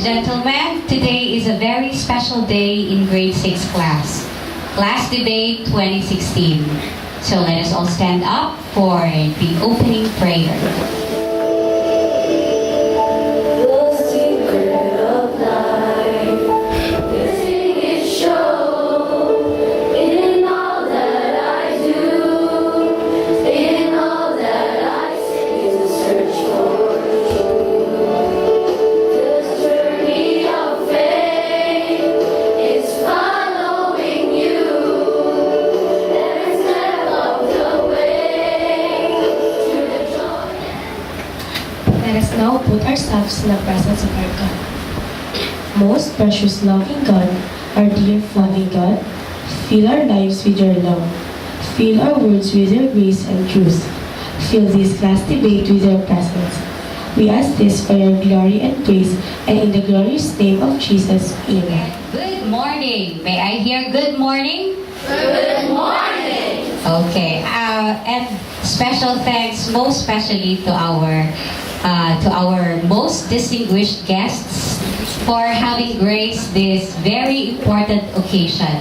and gentlemen, today is a very special day in grade 6 class. Class Debate 2016. So let us all stand up for the opening prayer. Let us now put ourselves in the presence of our God. Most precious loving God, our dear loving God, fill our lives with your love. Fill our words with your grace and truth. Fill this class debate with your presence. We ask this for your glory and praise, and in the glorious name of Jesus. Amen. Good morning. May I hear good morning? Good morning! Okay. And special thanks, most especially to our most distinguished guests for having graced this very important occasion.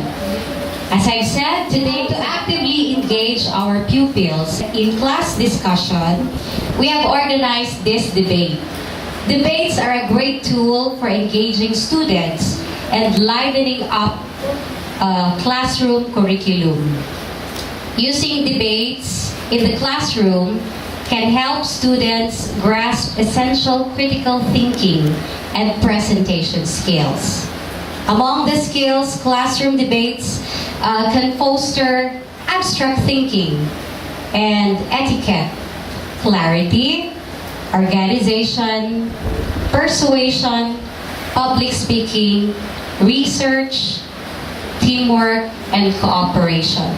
As I've said today, to actively engage our pupils in class discussion, we have organized this debate. Debates are a great tool for engaging students and livening up classroom curriculum. Using debates in the classroom can help students grasp essential critical thinking and presentation skills. Among the skills, classroom debates can foster abstract thinking and etiquette, clarity, organization, persuasion, public speaking, research, teamwork, and cooperation.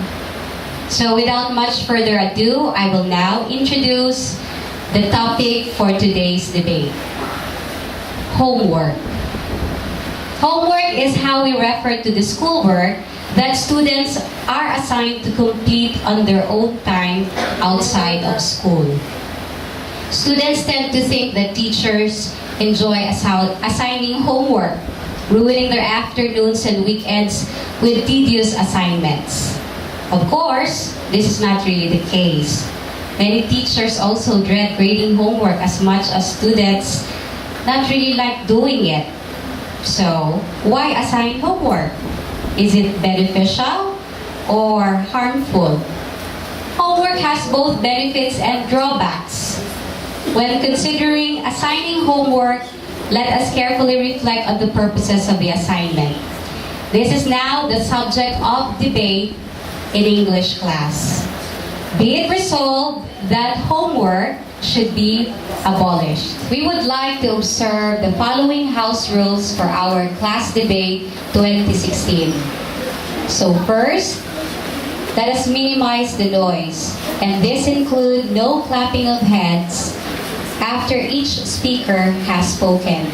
So without much further ado, I will now introduce the topic for today's debate. Homework. Homework is how we refer to the schoolwork that students are assigned to complete on their own time outside of school. Students tend to think that teachers enjoy assigning homework, ruining their afternoons and weekends with tedious assignments. Of course, this is not really the case. Many teachers also dread grading homework as much as students not really like doing it. So, why assign homework? Is it beneficial or harmful? Homework has both benefits and drawbacks. When considering assigning homework, let us carefully reflect on the purposes of the assignment. This is now the subject of debate in English class. Be it resolved that homework should be abolished. We would like to observe the following house rules for our class debate 2016. So first, let us minimize the noise, and this includes no clapping of hands after each speaker has spoken.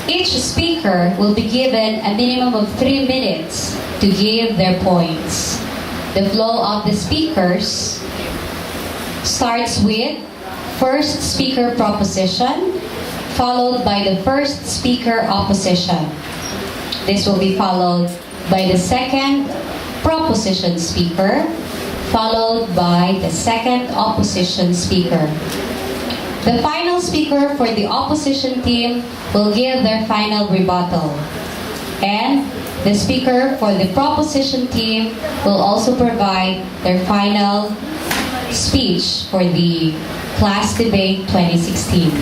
Each speaker will be given a minimum of 3 minutes to give their points. The flow of the speakers starts with first speaker proposition, followed by the first speaker opposition. This will be followed by the second proposition speaker, followed by the second opposition speaker. The final speaker for the opposition team will give their final rebuttal. And the speaker for the proposition team will also provide their final speech for the class debate 2016.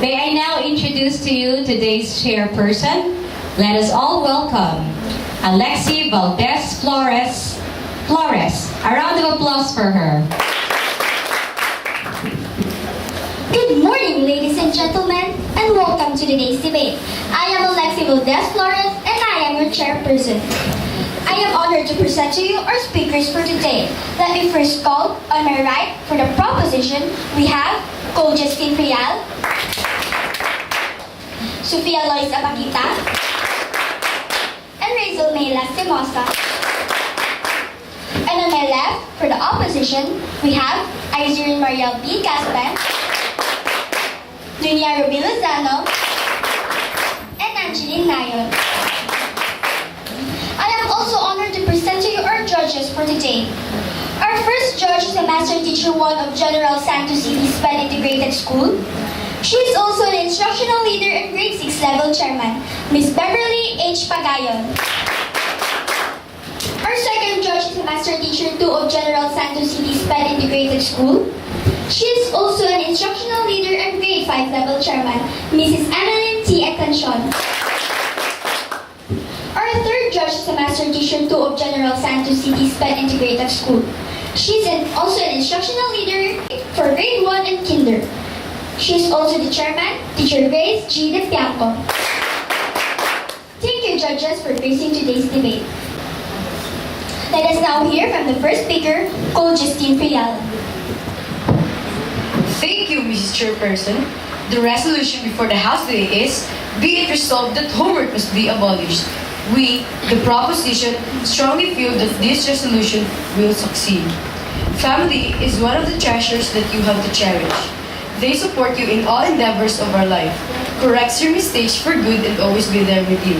May I now introduce to you today's chairperson. Let us all welcome Alexi Valdez Flores. A round of applause for her. Good morning, ladies and gentlemen, and welcome to today's debate. I am Alexi Valdez Flores, and I am your chairperson. I am honored to present to you our speakers for today. Let me first call on my right for the proposition. We have Cole Justin Frial, Sofia Lois Apakita, and Razel May Lastimosa. And on my left, for the opposition, we have Izrin Mariel B. Gaspan, Dunia Ruby Lozano, and Angeline Nayon. I am also honored to present to you our judges for today. Our first judge is a Master Teacher 1 of General Santos City SPED Integrated School. She is also an Instructional Leader and Grade 6 Level Chairman, Miss Beverly H. Pagayon. Our second judge is a Master Teacher 2 of General Santos City SPED Integrated School. She is also an Instructional Leader and Grade 5 Level Chairman, Mrs. Annalyn T. Atención. Our third judge is a Master Teacher 2 of General Santos City SPED Integrated School. She is also an Instructional Leader for Grade 1 and Kinder. She is also the Chairman, Teacher Grace G. De Pianco. Thank you, judges, for gracing today's debate. Let us now hear from the first speaker, Cole Justine Frial. Thank you, Mrs. Chairperson. The resolution before the House today is, be it resolved that homework must be abolished. We, the proposition, strongly feel that this resolution will succeed. Family is one of the treasures that you have to cherish. They support you in all endeavors of our life, corrects your mistakes for good and always be there with you.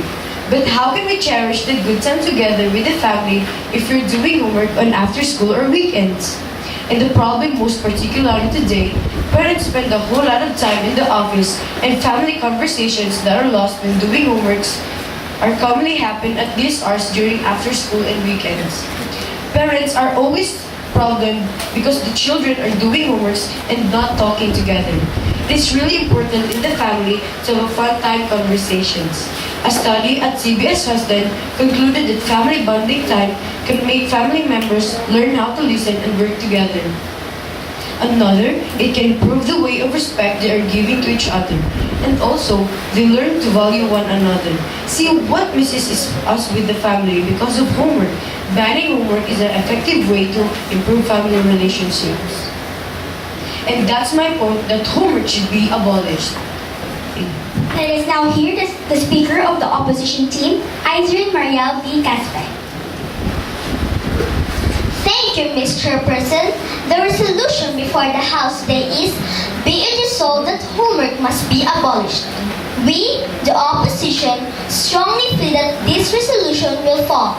But how can we cherish the good time together with the family if you're doing homework on after school or weekends? And the problem most particularly today, parents spend a whole lot of time in the office and family conversations that are lost when doing homeworks are commonly happen at these hours during after school and weekends. Parents are always problem because the children are doing homeworks and not talking together. It's really important in the family to have fun time conversations. A study at CBS Husband concluded that family bonding time can make family members learn how to listen and work together. Another, it can improve the way of respect they are giving to each other. And also, they learn to value one another. See what misses us with the family because of homework. Banning homework is an effective way to improve family relationships. And that's my point that homework should be abolished. Let us now hear the speaker of the opposition team, Izrin Mariel V. Casper. Thank you, Ms. Chairperson. The resolution before the House today is, be it resolved that homework must be abolished. We, the opposition, strongly feel that this resolution will fall.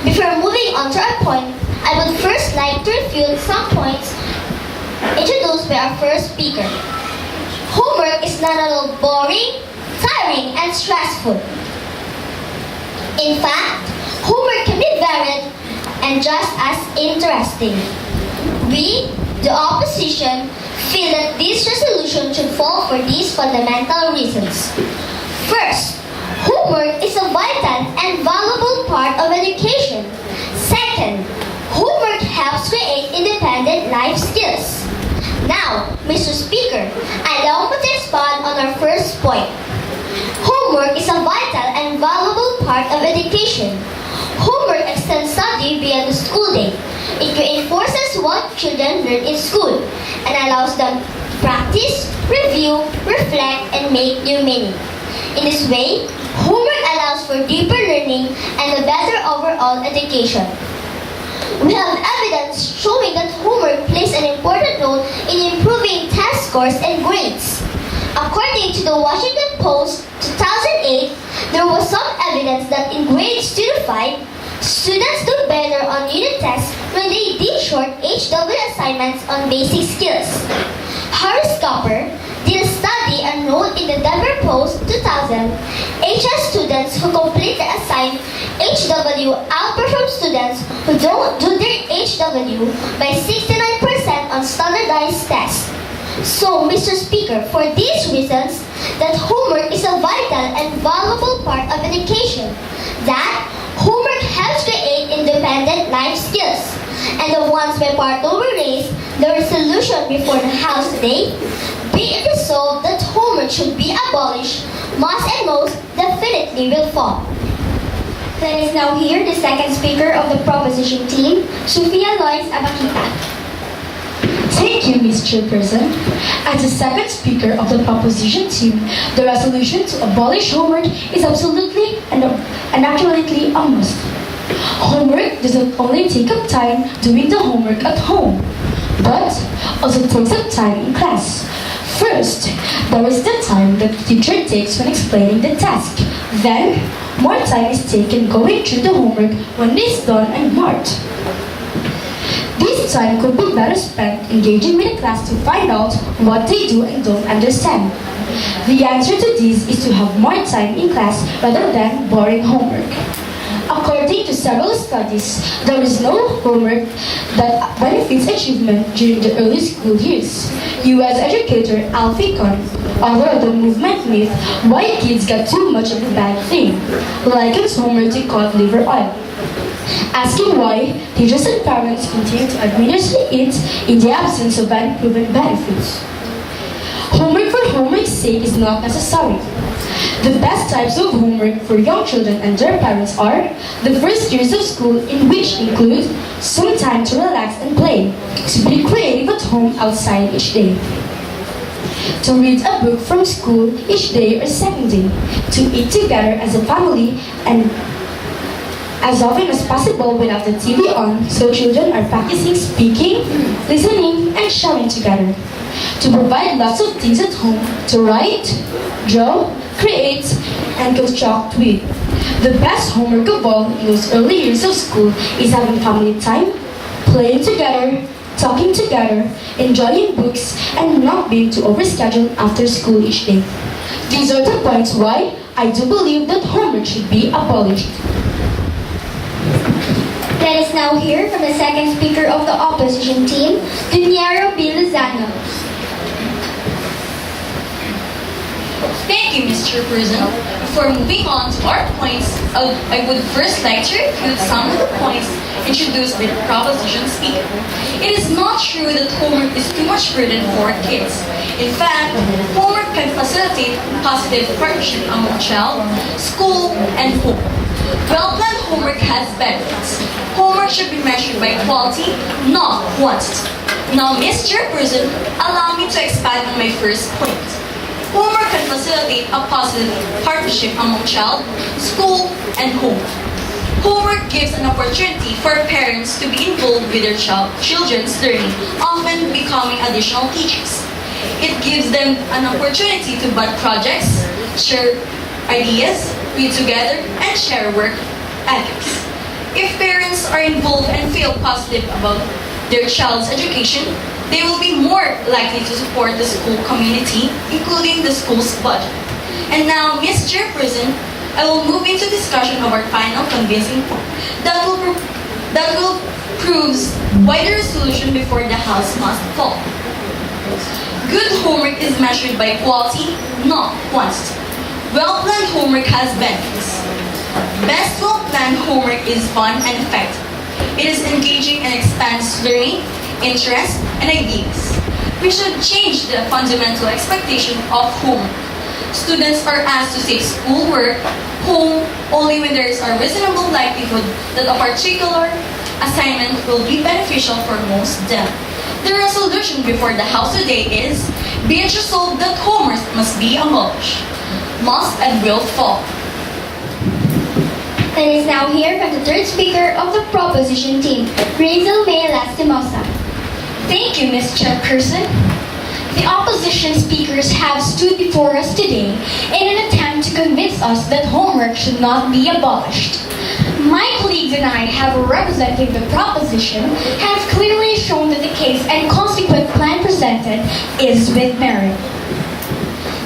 Before moving on to our point, I would first like to refute some points introduced by our first speaker. Homework is not at all boring, tiring, and stressful. In fact, homework can be varied and just as interesting. We, the opposition, feel that this resolution should fall for these fundamental reasons. First, homework is a vital and valuable part of education. Second, homework helps create independent life skills. Now, Mr. Speaker, allow me to expand on our first point. Homework is a vital and valuable part of education. Homework extends study beyond the school day. It reinforces what children learn in school and allows them to practice, review, reflect, and make new meaning. In this way, homework allows for deeper learning and a better overall education. We have evidence showing that homework plays an important role in improving test scores and grades. According to the Washington Post 2008, there was some evidence that in grades 2 to 5, students do better on unit tests when they did short HW assignments on basic skills. Harris Copper did a study and wrote in the Denver Post 2000, HS students who complete the assigned HW outperform students who don't do their HW by 69% on standardized tests. So, Mr. Speaker, for these reasons, that homework is a vital and valuable part of education, that homework helps create independent life skills, and the ones my partner will raise, the resolution before the House today, be it resolved that homework should be abolished, must and most definitely will fall. Let us now hear the second speaker of the proposition team, Sofia Lois Abakita. Thank you, Ms. Chairperson. As the second speaker of the proposition team, the resolution to abolish homework is absolutely and absolutely a must. Homework doesn't only take up time doing the homework at home, but also takes up time in class. First, there is the time that the teacher takes when explaining the task. Then, more time is taken going through the homework when it is done and marked. This time could be better spent engaging with the class to find out what they do and don't understand. The answer to this is to have more time in class rather than boring homework. According to several studies, there is no homework that benefits achievement during the early school years. U.S. educator Alfie Kohn authored the movement myth why kids get too much of a bad thing, likens homework to cod liver oil. Asking why, teachers and parents continue to administer it in the absence of any proven benefits. Homework for homework's sake is not necessary. The best types of homework for young children and their parents are the first years of school, in which include some time to relax and play, to be creative at home outside each day, to read a book from school each day or second day, to eat together as a family and as often as possible without the TV on, so children are practicing speaking, listening, and sharing together. To provide lots of things at home to write, draw, create, and construct with. The best homework of all in those early years of school is having family time, playing together, talking together, enjoying books, and not being too overscheduled after school each day. These are the points why I do believe that homework should be abolished. Let us now hear from the second speaker of the opposition team, Dinero B. Lozano. Thank you, Mr. Chairperson. Before moving on to our points, I would first like to refute some of the points introduced by the proposition speaker. It is not true that homework is too much burden for kids. In fact, homework can facilitate positive partnership among child, school, and home. Well-planned homework has benefits. Homework should be measured by quality, not quantity. Now, Ms. Chairperson, allow me to expand on my first point. Homework can facilitate a positive partnership among child, school, and home. Homework gives an opportunity for parents to be involved with their children's learning, often becoming additional teachers. It gives them an opportunity to bud projects, share ideas, read together, and share work ethics. If parents are involved and feel positive about their child's education, they will be more likely to support the school community, including the school's budget. And now, Ms. Chairperson, I will move into discussion of our final convincing point that will prove why the resolution before the House must fall. Good homework is measured by quality, not quantity. Well-planned homework has benefits. Best well-planned homework is fun and effective. It is engaging and expands learning, interest, and ideas. We should change the fundamental expectation of homework. Students are asked to take schoolwork home only when there is a reasonable likelihood that a particular assignment will be beneficial for most of them. The resolution before the House today is, be it resolved that homework must be abolished. Must and will fall. Let us now hear from the third speaker of the proposition team, Razel May Lastimosa. Thank you, Ms. Chairperson. The opposition speakers have stood before us today in an attempt to convince us that homework should not be abolished. My colleagues and I, representing the proposition, have clearly shown that the case and consequent plan presented is with merit.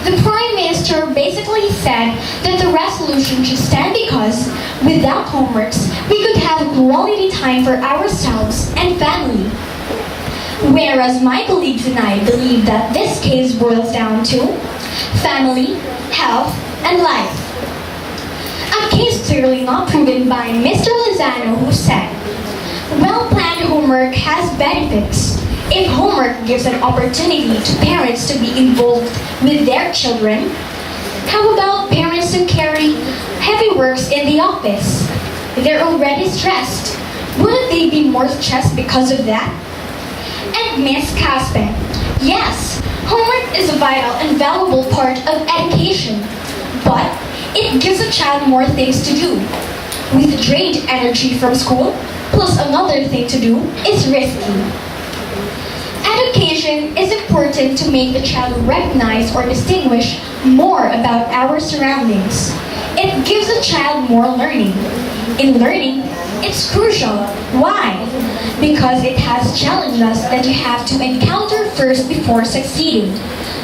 The Prime Minister basically said that the resolution should stand because, without homeworks, we could have quality time for ourselves and family. Whereas my colleagues and I believe that this case boils down to family, health, and life. A case clearly not proven by Mr. Lozano, who said, well-planned homework has benefits. If homework gives an opportunity to parents to be involved with their children, how about parents who carry heavy works in the office? They're already stressed. Wouldn't they be more stressed because of that? And Ms. Caspen, yes, homework is a vital and valuable part of education, but it gives a child more things to do. With drained energy from school, plus another thing to do, is risky. Education is important important to make the child recognize or distinguish more about our surroundings. It gives the child more learning. In learning, it's crucial. Why? Because it has challenges that you have to encounter first before succeeding,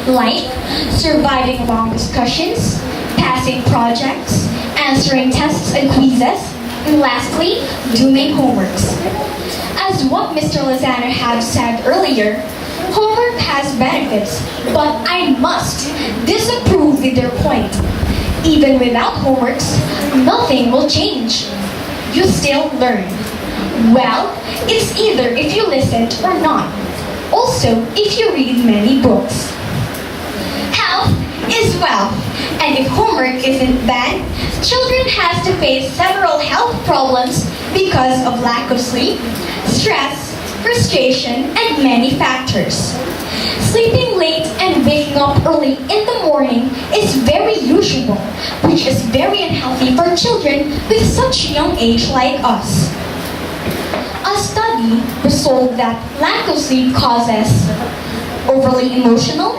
like surviving long discussions, passing projects, answering tests and quizzes, and lastly, doing homeworks. As what Mr. Lozano had said earlier, homework has benefits, but I must disapprove with their point. Even without homeworks, nothing will change. You still learn. Well, it's either if you listen or not. Also, if you read many books. Health is wealth, and if homework isn't bad, children has to face several health problems because of lack of sleep, stress, frustration, and many factors. Sleeping late and waking up early in the morning is very usual, which is very unhealthy for children with such young age like us. A study resolved that lack of sleep causes overly emotional,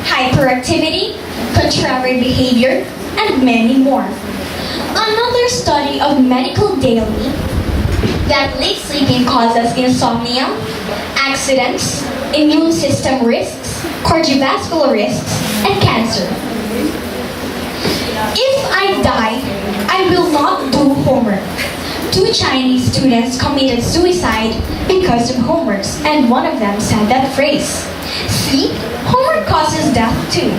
hyperactivity, contrary behavior, and many more. Another study of Medical Daily that late sleeping causes insomnia, accidents, immune system risks, cardiovascular risks, and cancer. If I die, I will not do homework. 2 Chinese students committed suicide because of homeworks, and one of them said that phrase. See, homework causes death too.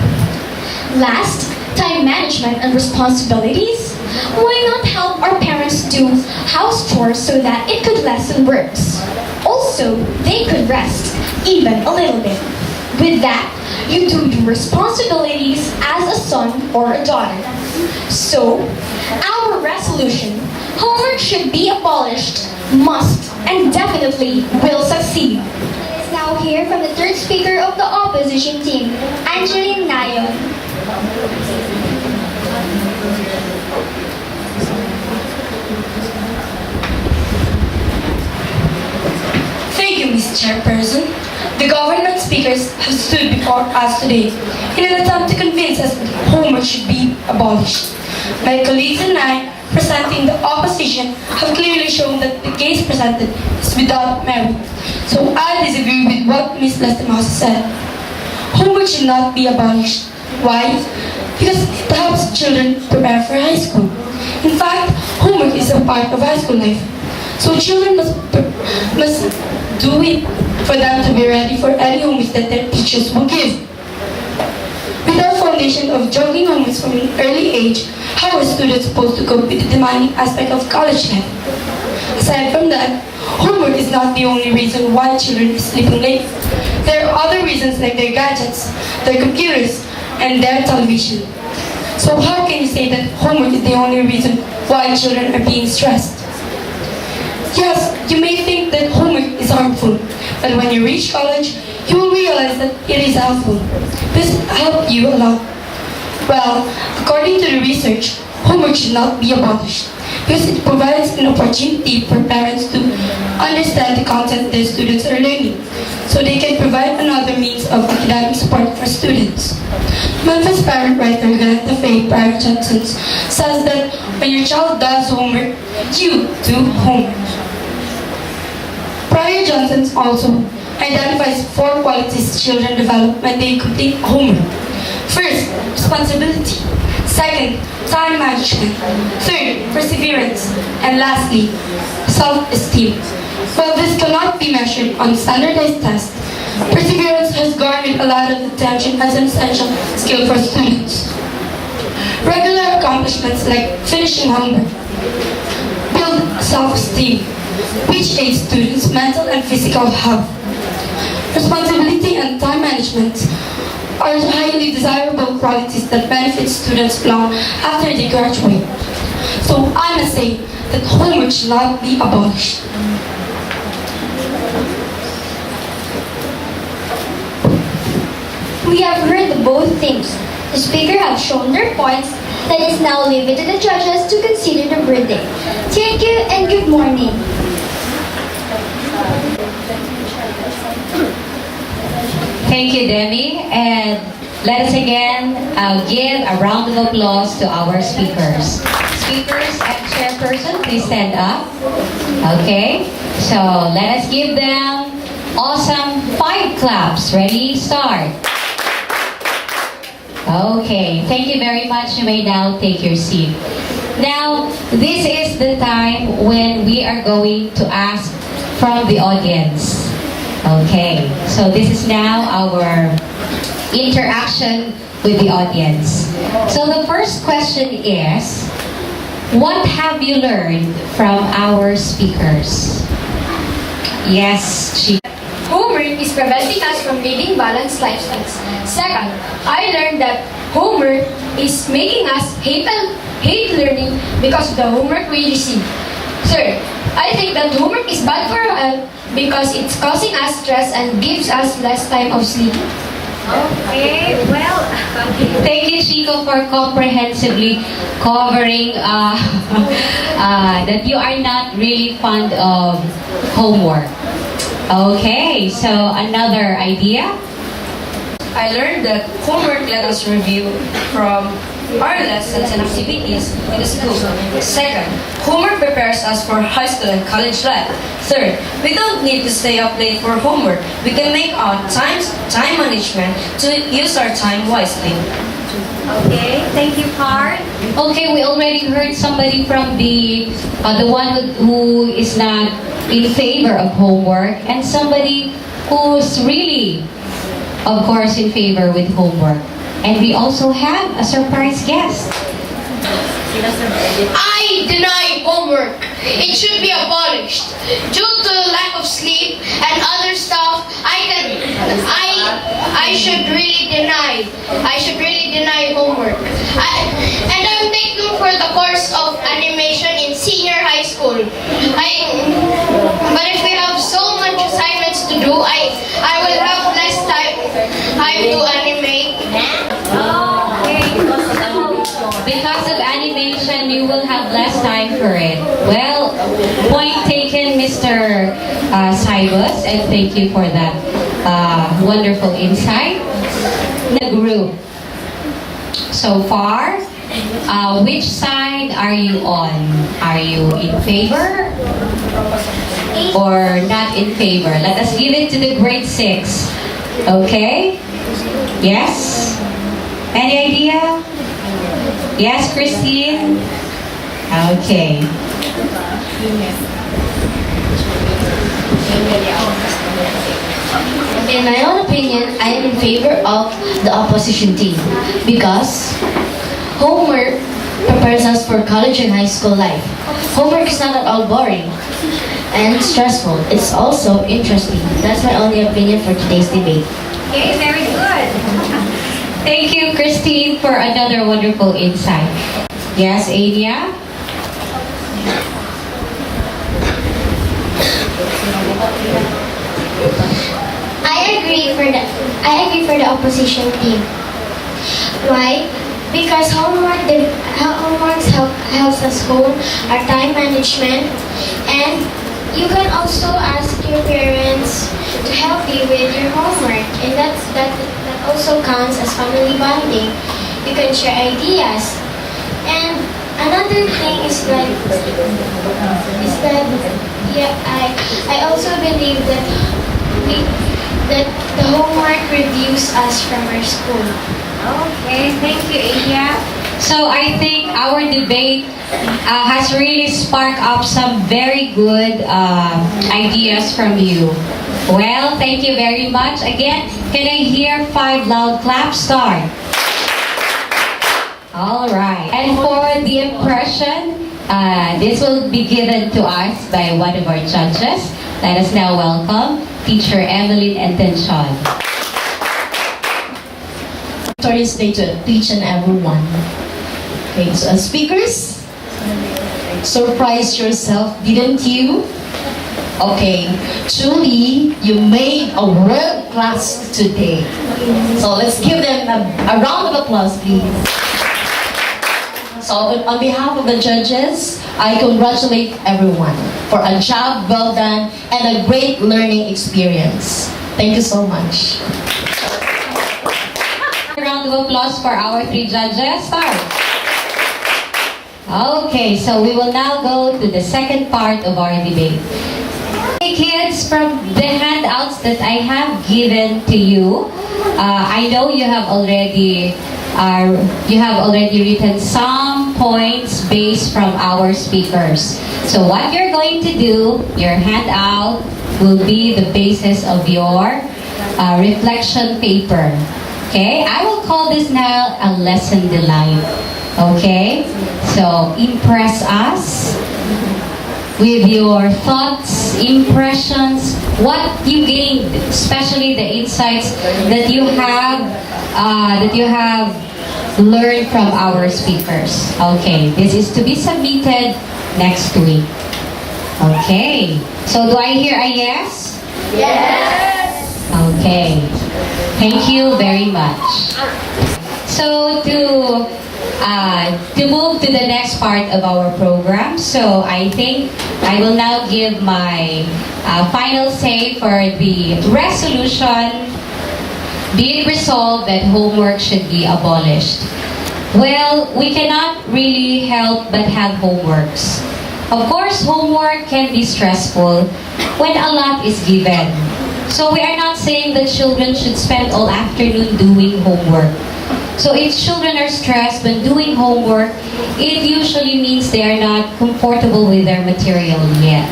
Last, time management and responsibilities. Why not help our parents do house chores so that it could lessen works? Also, they could rest, even a little bit. With that, you do your responsibilities as a son or a daughter. So, our resolution, homework should be abolished, must, and definitely will succeed. Let's now hear from the third speaker of the opposition team, Angeline Nayon. Thank you, Ms. Chairperson. The government speakers have stood before us today in an attempt to convince us that homework should be abolished. My colleagues and I, presenting the opposition, have clearly shown that the case presented is without merit. So I disagree with what Ms. Lastimosa said. Homework should not be abolished. Why? Because it helps children prepare for high school. In fact, homework is a part of high school life. So children must do it for them to be ready for any homework that their teachers will give. With our foundation of juggling homeworks from an early age, how are students supposed to cope with the demanding aspect of college life? Aside from that, homework is not the only reason why children are sleeping late. There are other reasons like their gadgets, their computers, and their television. So how can you say that homework is the only reason why children are being stressed? Yes, you may think that homework is harmful, but when you reach college, you will realize that it is helpful. This will help you a lot. Well, according to the research, homework should not be abolished because it provides an opportunity for parents to understand the content their students are learning, so they can provide another means of academic support for students. Memphis parent writer Galenta Faye Pryor Johnson says that when your child does homework, you do homework. Pryor Johnson also identifies 4 qualities children develop when they complete homework. First, responsibility. Second, time management. Third, perseverance. And lastly, self-esteem. While this cannot be measured on standardized tests, perseverance has garnered a lot of attention as an essential skill for students. Regular accomplishments like finishing homework build self-esteem, which aids students' mental and physical health. Responsibility and time management are highly desirable qualities that benefit students long after they graduate. So I must say that homework should not be abolished. We have heard both things. The speaker have shown their points. Let us now leave it to the judges to consider the verdict. Thank you and good morning. Thank you, Demi. And let us again give a round of applause to our speakers. Speakers and chairperson, please stand up. Okay, so let us give them awesome 5 claps. Ready, start. Okay, thank you very much. You may now take your seat. Now, this is the time when we are going to ask from the audience. Okay, so this is now our interaction with the audience. So the first question is, what have you learned from our speakers? Yes, Chi. Homework is preventing us from leading balanced lifestyles. Second, I learned that homework is making us hate learning because of the homework we receive. Third, I think that homework is bad for our health because it's causing us stress and gives us less time of sleep. Okay, well, thank you, Chico, for comprehensively covering that you are not really fond of homework. Okay, so another idea? I learned that homework let us review from our lessons and activities in the school. Second, homework prepares us for high school and college life. Third, we don't need to stay up late for homework. We can make our time management to use our time wisely. Okay, thank you, Card. Okay, we already heard somebody from the one who is not in favor of homework and somebody who's really, of course, in favor with homework. And we also have a surprise guest. I deny homework. It should be abolished. Due to lack of sleep and other stuff, I should really deny homework. And I'm taking for the course of animation in senior high school. But if we have so much assignments to do, I will have less time to animate. Because of animation, you will have less time for it. Well, point taken, Mr. Cybus, and thank you for that wonderful insight. The group. So far, which side are you on? Are you in favor or not in favor? Let us give it to the grade 6. Okay? Yes? Any idea? Yes, Christine? Okay. In my own opinion, I am in favor of the opposition team because homework prepares us for college and high school life. Homework is not at all boring and stressful. It's also interesting. That's my only opinion for today's debate. Okay, very good. Thank you, Christine, for another wonderful insight. Yes, Adia? I agree for the opposition team. Why? Because homework helps us hone our time management, and you can also ask your parents to help you with your homework, and that also counts as family bonding. You can share ideas, and another thing is that I also believe that the homework reviews us from our school. Okay, thank you, Adia. So I think our debate has really sparked up some very good ideas from you. Well, thank you very much. Again, can I hear 5 loud claps? Start. All right. And for the impression, this will be given to us by one of our judges. Let us now welcome Teacher Evelyn and Tension. Victorious Day to each and everyone. Okay, so as speakers, surprise yourself, didn't you? Okay, truly, you made a world class today. So let's give them a round of applause, please. So on behalf of the judges, I congratulate everyone for a job well done and a great learning experience. Thank you so much. round of applause for our 3 judges. Start. Okay, so we will now go to the second part of our debate. Hey kids, from the handouts that I have given to you, I know you have already written some points based from our speakers. So what you're going to do, your handout will be the basis of your reflection paper. Okay, I will call this now a lesson delight. Okay, so impress us with your thoughts, impressions, what you gained, especially the insights that you have learned from our speakers. Okay, this is to be submitted next week. Okay, so do I hear a yes? Yes. Okay, thank you very much. So to move to the next part of our program, so I think I will now give my final say for the resolution. Be it resolved that homework should be abolished. Well, we cannot really help but have homeworks. Of course, homework can be stressful when a lot is given. So we are not saying that children should spend all afternoon doing homework. So if children are stressed when doing homework, it usually means they are not comfortable with their material yet.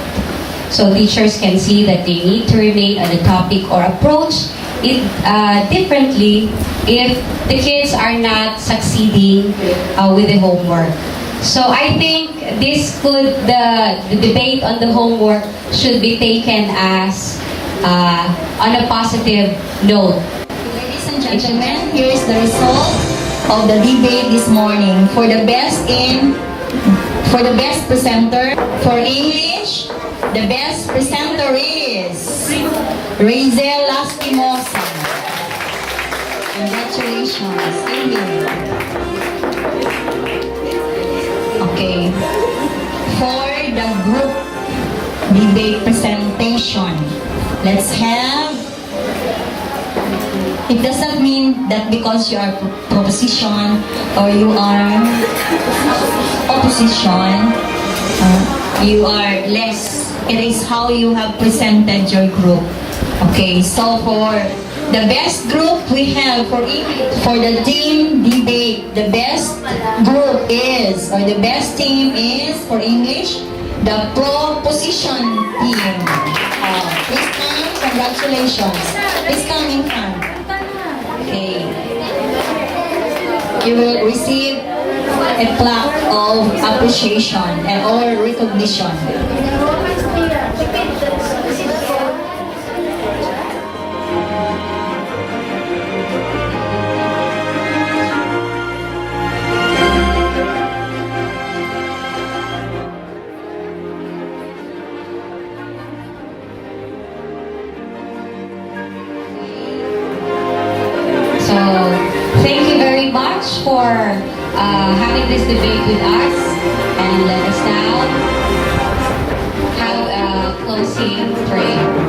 So teachers can see that they need to remain on the topic or approach it differently if the kids are not succeeding with the homework. So I think the debate on the homework should be taken as on a positive note. Ladies and gentlemen, here is the result of the debate this morning. For the best presenter for English, the best presenter is Razel Lastimosa. Congratulations. Okay. For the group debate presentation, let's have. It doesn't mean that because you are proposition or you are opposition, you are less. It is how you have presented your group. Okay, so for the best group we have for the team debate, the best group is, or the best team is for English, the proposition team. Please come, congratulations. Please come in front. Okay. You will receive a plaque of appreciation and or recognition. So thank you very much for having this debate with us, and let us now have a closing prayer.